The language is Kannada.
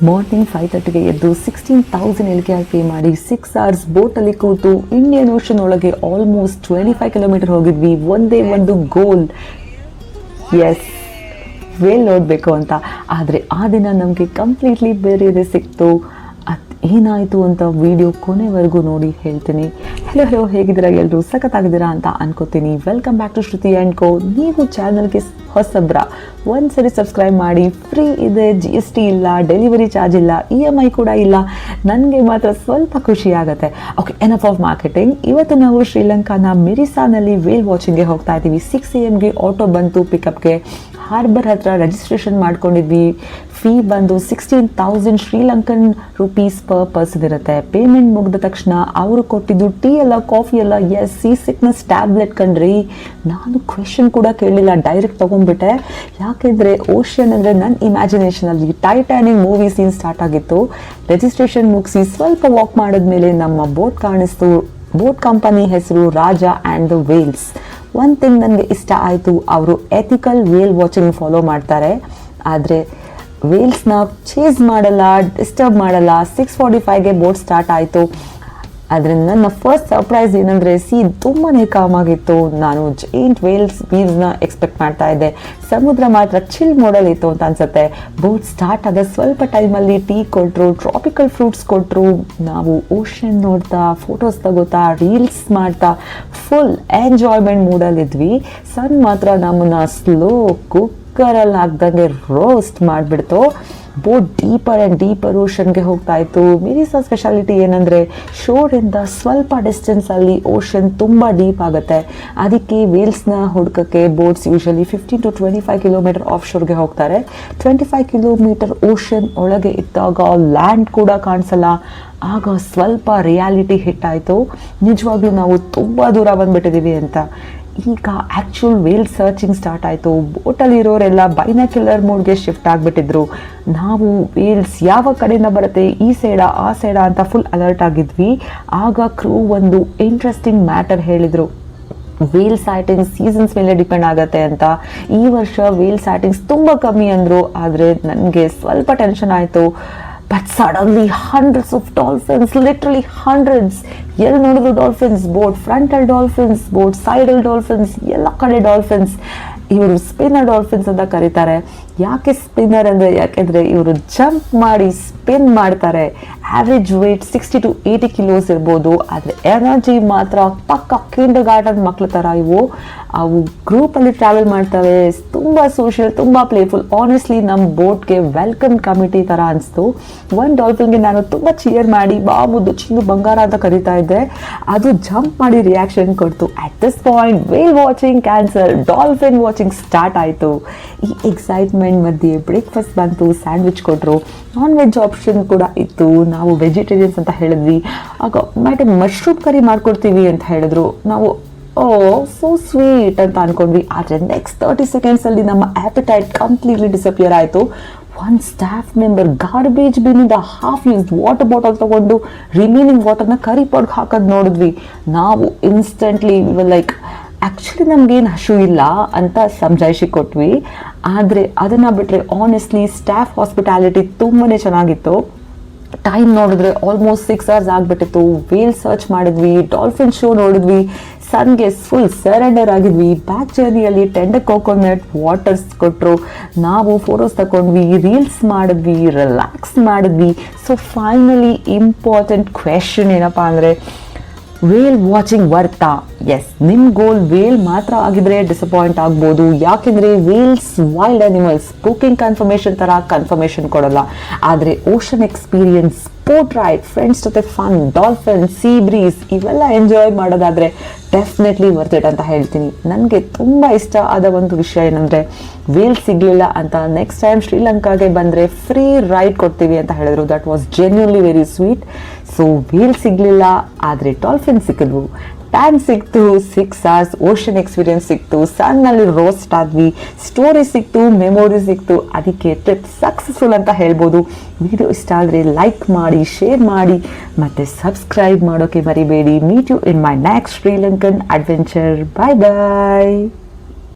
ಮಾರ್ನಿಂಗ್ 5:30ಗೆ ಎದ್ದು 16,000 LKR ಪೇ ಮಾಡಿ 6 hours ಬೋಟಲ್ಲಿ ಕೂತು ಇಂಡಿಯನ್ ಓಷನ್ ಒಳಗೆ ಆಲ್ಮೋಸ್ಟ್ 25 ಕಿಲೋಮೀಟರ್ ಹೋಗಿದ್ವಿ. ಒಂದೇ ಒಂದು ಗೋಲ್, ಎಸ್, ವೇಲ್ ನೋಡಬೇಕು ಅಂತ. ಆದರೆ ಆ ದಿನ ನಮಗೆ ಕಂಪ್ಲೀಟ್ಲಿ ಬೇರೆ ಸಿಕ್ತು. ಅದು ಏನಾಯಿತು ಅಂತ ವಿಡಿಯೋ ಕೊನೆವರೆಗೂ ನೋಡಿ ಹೇಳ್ತೀನಿ. ಹಲೋ, ಹೇಗಿದ್ದೀರಾ ಎಲ್ಲರೂ? ಸಖತ್ತಾಗಿದ್ದೀರಾ ಅಂತ ಅನ್ಕೋತೀನಿ. Welcome back to Shruti and co. ನೀವು ಚಾನಲ್ಗೆ ಹೊಸಬ್ರ, ಒಂದ್ಸರಿ ಸಬ್ಸ್ಕ್ರೈಬ್ ಮಾಡಿ. ಫ್ರೀ ಇದೆ, GST ಇಲ್ಲ, ಡೆಲಿವರಿ ಚಾರ್ಜ್ ಇಲ್ಲ, EMI ಕೂಡ ಇಲ್ಲ. ನನಗೆ ಮಾತ್ರ ಸ್ವಲ್ಪ ಖುಷಿ ಆಗುತ್ತೆ. Okay, enough of marketing. ಇವತ್ತು ನಾವು ಶ್ರೀಲಂಕಾನ ಮಿರಿಸಾನಲ್ಲಿ ವೇಲ್ ವಾಚಿಂಗ್ಗೆ ಹೋಗ್ತಾ ಇದ್ದೀವಿ. 6 AM ಆಟೋ ಬಂತು ಪಿಕಪ್ಗೆ. ಹಾರ್ಬರ್ ಹತ್ರ ರಿಜಿಸ್ಟ್ರೇಷನ್ ಮಾಡ್ಕೊಂಡಿದ್ವಿ. ಫೀ ಬಂದು 16,000 ಶ್ರೀಲಂಕನ್ ರುಪೀಸ್ ಪರ್ ಪರ್ಸನ್ ಇರುತ್ತೆ. ಪೇಮೆಂಟ್ ಮುಗಿದ ತಕ್ಷಣ ಅವರು ಕೊಟ್ಟಿದ್ದು ಟೀ ಎಲ್ಲ, ಕಾಫಿ ಎಲ್ಲ, ಎಸ್, ಸೀ ಸಿಕ್ನೆಸ್ ಟ್ಯಾಬ್ಲೆಟ್ ಕಣ್ರಿ. ನಾನು ಕ್ವೆಶನ್ ಕೂಡ ಕೇಳಲಿಲ್ಲ, ಡೈರೆಕ್ಟ್ ತೊಗೊಂಡ್ಬಿಟ್ಟೆ. ಯಾಕೆಂದರೆ ಓಷನ್ ಅಂದರೆ ನನ್ನ ಇಮ್ಯಾಜಿನೇಷನಲ್ಲಿ ಟೈಟಾನಿಕ್ ಮೂವಿ ಸೀನ್ ಸ್ಟಾರ್ಟ್ ಆಗಿತ್ತು. ರಿಜಿಸ್ಟ್ರೇಷನ್ ಮುಗಿಸಿ ಸ್ವಲ್ಪ ವಾಕ್ ಮಾಡಿದ್ಮೇಲೆ ನಮ್ಮ ಬೋಟ್ ಕಾಣಿಸ್ತು. ಬೋಟ್ ಕಂಪನಿ ಹೆಸರು ರಾಜಾ ಆ್ಯಂಡ್ ದ ವೇಲ್ಸ್. ಒಂದು ಥಿಂಗ್ ನನಗೆ ಇಷ್ಟ ಆಯಿತು, ಅವರು ಎಥಿಕಲ್ ವೇಲ್ ವಾಚಿಂಗ್ ಫಾಲೋ ಮಾಡ್ತಾರೆ. ಆದರೆ ವೇಲ್ಸ್ನ ಚೇಸ್ ಮಾಡಲ್ಲ, ಡಿಸ್ಟರ್ಬ್ ಮಾಡಲ್ಲ. 6:45ಗೆ ಬೋಟ್ ಸ್ಟಾರ್ಟ್ ಆಯಿತು. ಆದರೆ ನನ್ನ ಫಸ್ಟ್ ಸರ್ಪ್ರೈಸ್ ಏನಂದರೆ ತುಂಬಾ ಕಾಮಾಗಿತ್ತು. ನಾನು ಜೈಂಟ್ ವೀವ್ಸ್ನ ಎಕ್ಸ್ಪೆಕ್ಟ್ ಮಾಡ್ತಾ ಇದ್ದೆ. ಸಮುದ್ರ ಮಾತ್ರ ಚಿಲ್ ಮೋಡಲ್ ಇತ್ತು ಅಂತ ಅನ್ಸುತ್ತೆ. ಬೋಟ್ ಸ್ಟಾರ್ಟ್ ಆದ ಸ್ವಲ್ಪ ಟೈಮಲ್ಲಿ ಟೀ ಕೊಟ್ಟರು, ಟ್ರಾಪಿಕಲ್ ಫ್ರೂಟ್ಸ್ ಕೊಟ್ಟರು. ನಾವು ಓಷನ್ ನೋಡ್ತಾ, ಫೋಟೋಸ್ ತಗೋತಾ, ರೀಲ್ಸ್ ಮಾಡ್ತಾ ಫುಲ್ ಎಂಜಾಯ್ಮೆಂಟ್ ಮೂಡಲ್ಲಿದ್ವಿ. ಸನ್ ಮಾತ್ರ ನಮ್ಮನ್ನ ಸ್ಲೋ ಕುಕ್ಕರಲ್ಲಿ ಹಾಕ್ದಂಗೆ ರೋಸ್ಟ್ ಮಾಡಿಬಿಡ್ತು. ಬೋಟ್ ಡೀಪರ್ ಆ್ಯಂಡ್ ಡೀಪರ್ ಓಷನ್ಗೆ ಹೋಗ್ತಾ ಇತ್ತು. ಮಿರಿಸಾ ಸ್ಪೆಷಾಲಿಟಿ ಏನಂದರೆ ಶೋರಿಂದ ಸ್ವಲ್ಪ ಡಿಸ್ಟೆನ್ಸಲ್ಲಿ ಓಷನ್ ತುಂಬ ಡೀಪ್ ಆಗುತ್ತೆ. ಅದಕ್ಕೆ ವೇಲ್ಸ್ನ ಹುಡ್ಕೋಕ್ಕೆ boats usually 15 to 25 kilometre off ಶೋರ್ಗೆ ಹೋಗ್ತಾರೆ. 25 ಕಿಲೋಮೀಟರ್ ಓಷನ್ ಒಳಗೆ ಇದ್ದಾಗ ಲ್ಯಾಂಡ್ ಕೂಡ ಕಾಣಿಸಲ್ಲ. ಆಗ ಸ್ವಲ್ಪ ರಿಯಾಲಿಟಿ ಹಿಟ್ ಆಯಿತು, ನಿಜವಾಗ್ಲೂ ನಾವು ತುಂಬ ದೂರ ಬಂದುಬಿಟ್ಟಿದ್ದೀವಿ ಅಂತ. ಈಗ ಆ್ಯಕ್ಚುಲ್ ವೇಲ್ ಸರ್ಚಿಂಗ್ ಸ್ಟಾರ್ಟ್ ಆಯಿತು. ಬೋಟಲ್ಲಿರೋರೆಲ್ಲ ಬೈನಾಕ್ಯುಲರ್ ಮೋಡ್ಗೆ ಶಿಫ್ಟ್ ಆಗಿಬಿಟ್ಟಿದ್ರು. ನಾವು ವೇಲ್ಸ್ ಯಾವ ಕಡೆಯಿಂದ ಬರುತ್ತೆ, ಈ ಸೈಡಾ ಆ ಸೈಡಾ ಅಂತ ಫುಲ್ ಅಲರ್ಟ್ ಆಗಿದ್ವಿ. ಆಗ ಕ್ರೂ ಒಂದು ಇಂಟ್ರೆಸ್ಟಿಂಗ್ ಮ್ಯಾಟರ್ ಹೇಳಿದರು. ವೇಲ್ ಸೈಟಿಂಗ್ಸ್ ಸೀಸನ್ಸ್ ಮೇಲೆ ಡಿಪೆಂಡ್ ಆಗುತ್ತೆ ಅಂತ. ಈ ವರ್ಷ ವೇಲ್ ಸೈಟಿಂಗ್ಸ್ ತುಂಬ ಕಮ್ಮಿ ಅಂದರು. ಆದರೆ ನನಗೆ ಸ್ವಲ್ಪ ಟೆನ್ಷನ್ ಆಯಿತು. But suddenly hundreds of dolphins, literally hundreds. ಎಲ್ಲಿ ನೋಡಿದ್ರು ಡಾಲ್ಫಿನ್ಸ್. ಬೋಟ್ ಫ್ರಂಟಲ್ ಡಾಲ್ಫಿನ್ಸ್, ಬೋಟ್ ಸೈಡಲ್ ಡಾಲ್ಫಿನ್ಸ್, ಎಲ್ಲ ಕಡೆ ಡಾಲ್ಫಿನ್ಸ್. ಇವರು ಸ್ಪಿನ್ನರ್ ಡಾಲ್ಫಿನ್ಸ್ ಅಂತ ಕರೀತಾರೆ. ಯಾಕೆ ಸ್ಪಿನ್ನರ್ ಅಂದರೆ, ಯಾಕೆಂದರೆ ಇವರು ಜಂಪ್ ಮಾಡಿ ಸ್ಪಿನ್ ಮಾಡ್ತಾರೆ. ಆ್ಯಾವ್ರೇಜ್ ವೇಟ್ 60 to 80 ಕಿಲೋಸ್ ಇರ್ಬೋದು. ಆದರೆ ಎನರ್ಜಿ ಮಾತ್ರ ಪಕ್ಕ ಕಿಂಡರ್ ಗಾರ್ಡನ್ ಮಕ್ಳ ಥರ ಇವು. ಅವು ಗ್ರೂಪಲ್ಲಿ ಟ್ರಾವೆಲ್ ಮಾಡ್ತವೆ. ತುಂಬ ಸೋಷಿಯಲ್, ತುಂಬ ಪ್ಲೇಫುಲ್. ಆನೆಸ್ಟ್ಲಿ ನಮ್ಮ ಬೋಟ್ಗೆ ವೆಲ್ಕಮ್ ಕಮಿಟಿ ಥರ ಅನಿಸ್ತು. ಒಂದು ಡಾಲ್ಫಿನ್ಗೆ ನಾನು ತುಂಬ ಚಿಯರ್ ಮಾಡಿ ಬಾ ಮುದ್ದು ಚಿನ್ನು ಬಂಗಾರ ಅಂತ ಕರೀತಾ ಇದ್ದೆ. ಅದು ಜಂಪ್ ಮಾಡಿ ರಿಯಾಕ್ಷನ್ ಕೊಡ್ತು. At this point whale watching cancel, dolphin watching start ಆಯಿತು. ಈ ಎಕ್ಸೈಟ್ಮೆಂಟ್ ಮಧ್ಯೆ ಬ್ರೇಕ್ಫಾಸ್ಟ್ ಬಂತು, ಸ್ಯಾಂಡ್ವಿಚ್ ಕೊಟ್ಟರು. ನಾನ್ ವೆಜ್ ಆಪ್ಷನ್ ಕೂಡ ಇತ್ತು. ನಾವು ವೆಜಿಟೇರಿಯನ್ಸ್ ಅಂತ ಹೇಳಿದ್ವಿ. ಆಗ ಮೇಡಮ್ ಮಶ್ರೂಮ್ ಕರಿ ಮಾಡ್ಕೊಡ್ತೀವಿ ಅಂತ ಹೇಳಿದ್ರು. ನಾವು ಸೋ ಸ್ವೀಟ್ ಅಂತ ಅನ್ಕೊಂಡ್ವಿ. ಆದರೆ ನೆಕ್ಸ್ಟ್ 30 ಸೆಕೆಂಡ್ಸಲ್ಲಿ ನಮ್ಮ ಆ್ಯಪಿಟೈಟ್ ಕಂಪ್ಲೀಟ್ಲಿ ಡಿಸಪಿಯರ್ ಆಯಿತು. ಒಂದು ಸ್ಟಾಫ್ ಮೆಂಬರ್ ಗಾರ್ಬೇಜ್ ಬಿನ್ನಿಂದ ಹಾಫ್ ಯೂಸ್ಡ್ ವಾಟರ್ ಬಾಟಲ್ ತೊಗೊಂಡು ರಿಮೈನಿಂಗ್ ವಾಟರ್ನ ಕರಿ ಪಾಡ್ಗೆ ಹಾಕೋದು ನೋಡಿದ್ವಿ. ನಾವು ಇನ್ಸ್ಟೆಂಟ್ಲಿ ಲೈಕ್ ಆ್ಯಕ್ಚುಲಿ ನಮಗೇನು ಹಶು ಇಲ್ಲ ಅಂತ ಸಮಜಾಯಿಷಿ ಕೊಟ್ವಿ. ಆದರೆ ಅದನ್ನು ಬಿಟ್ಟರೆ ಆನೆಸ್ಟ್ಲಿ ಸ್ಟಾಫ್ ಹಾಸ್ಪಿಟಾಲಿಟಿ ತುಂಬಾ ಚೆನ್ನಾಗಿತ್ತು. ಟೈಮ್ ನೋಡಿದ್ರೆ ಆಲ್ಮೋಸ್ಟ್ 6 hours ಆಗಿಬಿಟ್ಟಿತ್ತು. ವೇಲ್ ಸರ್ಚ್ ಮಾಡಿದ್ವಿ, ಡಾಲ್ಫಿನ್ ಶೋ ನೋಡಿದ್ವಿ, ಸನ್ಗೆ ಫುಲ್ ಸರೆಂಡರ್ ಆಗಿದ್ವಿ. ಬ್ಯಾಕ್ ಜರ್ನಿಯಲ್ಲಿ ಟೆಂಡರ್ ಕೋಕೋನಟ್ ವಾಟರ್ಸ್ ಕೊಟ್ಟರು. ನಾವು ಫೋಟೋಸ್ ತಗೊಂಡ್ವಿ, ರೀಲ್ಸ್ ಮಾಡಿದ್ವಿ, ರಿಲ್ಯಾಕ್ಸ್ ಮಾಡಿದ್ವಿ. ಸೊ ಫೈನಲಿ ಇಂಪಾರ್ಟೆಂಟ್ ಕ್ವೆಶನ್ ಏನಪ್ಪ ಅಂದರೆ, ವೇಲ್ ವಾಚಿಂಗ್ ವರ್ತಾ? ಎಸ್, ನಿಮ್ಮ ಗೋಲ್ ವೇಲ್ ಮಾತ್ರ ಆಗಿದ್ರೆ ಡಿಸಪಾಯಿಂಟ್ ಆಗ್ಬೋದು. ಯಾಕೆಂದರೆ whales wild animals, booking confirmation ಥರ ಕನ್ಫರ್ಮೇಷನ್ ಕೊಡೋಲ್ಲ. ಆದರೆ ocean experience, sport ride, friends ಜೊತೆ ಫನ್, ಡಾಲ್ಫಿನ್, ಸೀ ಬ್ರೀಸ್ ಇವೆಲ್ಲ ಎಂಜಾಯ್ ಮಾಡೋದಾದರೆ ಡೆಫಿನೆಟ್ಲಿ ವರ್ತ್ ಇಟ್ ಅಂತ ಹೇಳ್ತೀನಿ. ನನಗೆ ತುಂಬ ಇಷ್ಟ ಆದ ಒಂದು ವಿಷಯ ಏನಂದರೆ, ವೇಲ್ ಸಿಗಲಿಲ್ಲ ಅಂತ ನೆಕ್ಸ್ಟ್ ಟೈಮ್ ಶ್ರೀಲಂಕಾಗೆ ಬಂದರೆ ಫ್ರೀ ರೈಡ್ ಕೊಡ್ತೀವಿ ಅಂತ ಹೇಳಿದ್ರು. That was genuinely very sweet. So whale ಸಿಗಲಿಲ್ಲ, ಆದರೆ ಡಾಲ್ಫಿನ್ ಸಿಕ್ಕಿದ್ವು. ಟೈಮ್ ಸಿಕ್ತು, 6 hours ಓಷನ್ ಎಕ್ಸ್ಪೀರಿಯನ್ಸ್ ಸಿಕ್ತು, ಸನ್ನಲ್ಲಿ ರೋಸ್ಟ್ ಆದ್ವಿ, ಸ್ಟೋರಿ ಸಿಕ್ತು, ಮೆಮೊರಿ ಸಿಕ್ತು. ಅದಕ್ಕೆ ಟ್ರಿಪ್ ಸಕ್ಸಸ್ಫುಲ್ ಅಂತ ಹೇಳ್ಬೋದು. ವಿಡಿಯೋ ಇಷ್ಟ ಆದರೆ ಲೈಕ್ ಮಾಡಿ, ಶೇರ್ ಮಾಡಿ ಮತ್ತು ಸಬ್ಸ್ಕ್ರೈಬ್ ಮಾಡೋಕ್ಕೆ ಮರಿಬೇಡಿ. Meet you in my next Sri Lankan adventure. Bye bye.